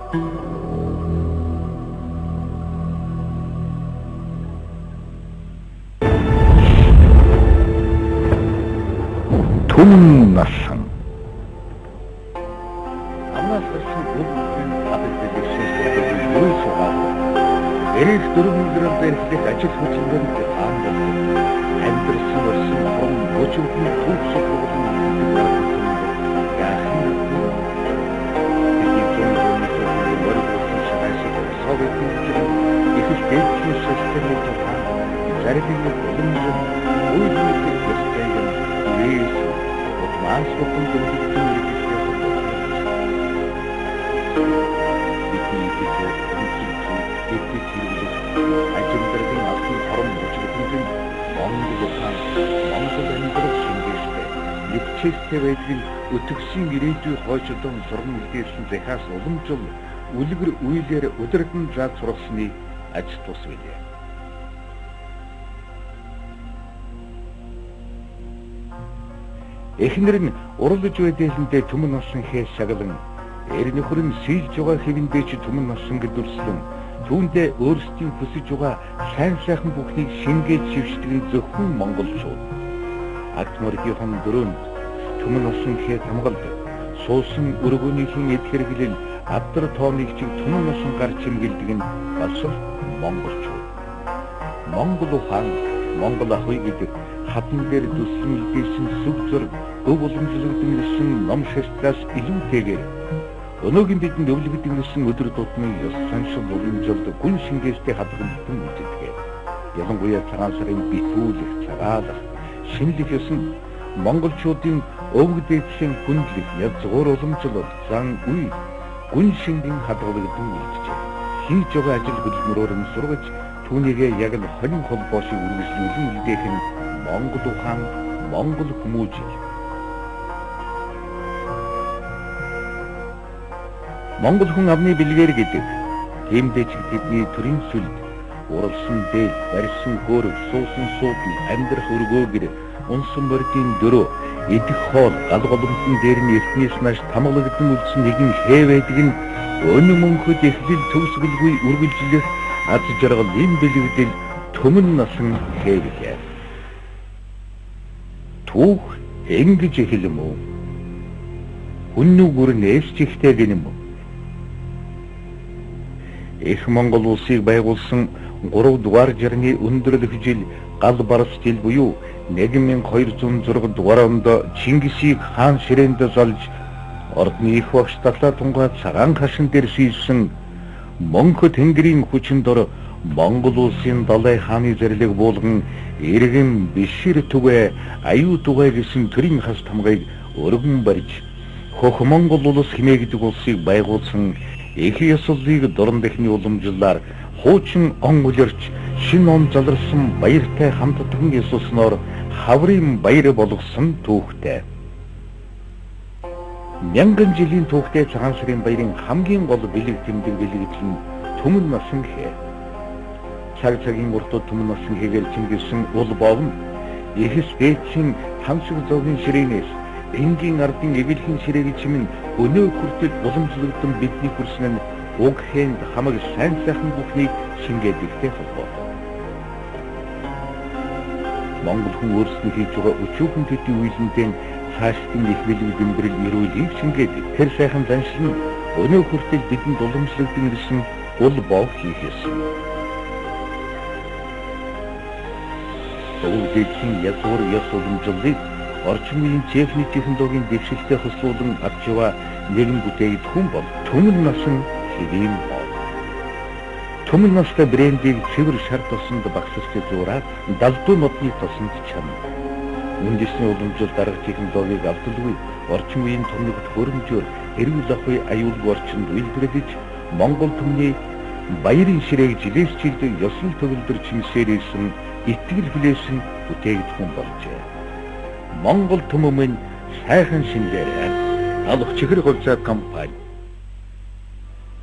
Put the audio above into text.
Түмэн насан амнаас гарсан бүлгийн хадгалсан юу сугаа эрэх дөрвөн зэрэг ажил хөдөлгөөнд таам болсон амьдрсан болсон орон бочуудын түүх соёлын Чигтэй байдгийг өтгсөн ирээдүй хойшлон сурган үлдээсэн захаас уламжил үлгэр үйлээр өдөртөн зад сургасны аж тус билээ. Эхнэр нь урлаж байдэлэндээ түмэн носон хээс шаглан эр нөхөр нь сэлж байгаа хэвэндээ ч түмэн носон гэдүрслэн түүндээ өөрсдийн хүсэж байгаа сайн сайхан бүхнийг шингээд шившдэг зөвхөн монголчууд. Атморгийн дөрөнд түмэн носон хээ хамгаалд суусан өргөөнийхэн эд хэрэглэл авдар тооныг чиг түмэн носон гар чимгэлдэг нь бас монголчууд. Монгол ухаан, Монгол ахуй гэдэг хатан дээр дүссэн илгээсэн сүг зураг өв уламжлагдсан гэсэн ном шаштлаас илүүтэйгээр өнөөгийн бидэнд өвлөгдөг гэсэн өдөр тутмын ёс заншил уламжлалд гүн шингээстэй хадгалсан үздэг. Ялангуяа цагаан сарын битүүлэх, цагаалах, шинэлэх ёснд монголчуудын өвгдээдсэн хүндлэх язгуур уламжлал зан үе гүн шингийн хадгалагдсан үйлчээ. Хийж байгаа ажил хөдөлмөрөөр нь сургаж түүнийгээ яг л 20 холбоо шиг үргэлжлүүлэн үлдээх нь Монгол ухаан, Монгол хүмүүжил. Монгол хүн амны бэлгээр гэдэг тиймдээ ч тэдний төрийн сүлд уралсан дээл, барьсан хөөрөг, суусан суудал, амьдрах өргөөгөр унсан мордын дөрөө идэх хоол гал голомтон дээр нь эртнээс нааш тамгалагдсан үлдсэн нэгэн хээ байдаг нь өнө мөнхөд эхлэл төгсгөлгүй үргэлжлэх аз жаргал юм бэлэгдэл түмэн насан хээ билээ. Түүх ингэж эхэлэм үү? Хүннүгүр нээсч ихтэй гэнэм үү? Их Монгол улсыг байгуулсан 3 дугаар жарны өндөрлөх жил гал барс жил буюу 1206 дугаар онд Чингисийг хаан ширээнд золж ордны их багш талаа тунгаа цагаан хашин дээр шийдсэн Мөнхө тэнгэрийн хүчин дор Монгол улсын далай хааны зэрлэг буулган иргэн бишир түгэ аюу түгэ гэсэн төрийн хас тамгыг өргөн барьж хөх Монгол улс хэмээн гэдэг улсыг байгуулсан их ёслолыг дорн дэхний уламжлалаар хуучин он үлэрч шин он заларсан баяртай хамтдаган ёслосноор хаврын баяр болгосон түүхтэй. Мянган жилийн түүхтэй цагаан сарын баярын хамгийн гол бэлэг тэмдэг бэлэгдэл нь түмэн насан хээ. Цаг цагийн уртууд түмэн насан хийгээл Чингисийн ул боовн ихс дээдсийн хамшиг зовгийн ширээнээс энгийн ардын эвэлхэн ширээг чимэн өнөө хүртэл уламжлагдсан бидний хүрсэн нь уг хэнд хамаг сайн сайхан бүхнийг шингээд ихтэй холбоотой. Монгол хүн өөрсдөө хийж байгаа өчүүхэн төдий үйлэндээ цаашдын их бэлэг дэмбэрэл эрүүлгийг шингээд тэр сайхан заншил нь өнөө хүртэл бидэнд уламжлагдсан гэсэн ул боов хийх ёстой. Өвдөхийн язгуур ёс уламжлалыг орчин үеийн техник технологийн дэвшилтэд хөслүүлэн авч яваа нэгэн бүтээгд хүн бол түмэн насан хэвийн бол. Түмэн настай брендийг цэвэр шар тосонд багсалж зураад далдуу нодны тосонд чана. Үндэсний уламжлал дарга технологиг авталгүй орчин үеийн томногт хөрөмжөөр эрүүл ахуй аюулгүй орчинд үйлдвэрлэж Монгол түмний баярын ширээг жилээс жилд ёслол төгөлдөр чимсээр ирсэн итгэл хүлээсэн бүтээгдэхүүн болжээ. Монгол түмэн сайхан шинээр алх чихэр хувьцаа компани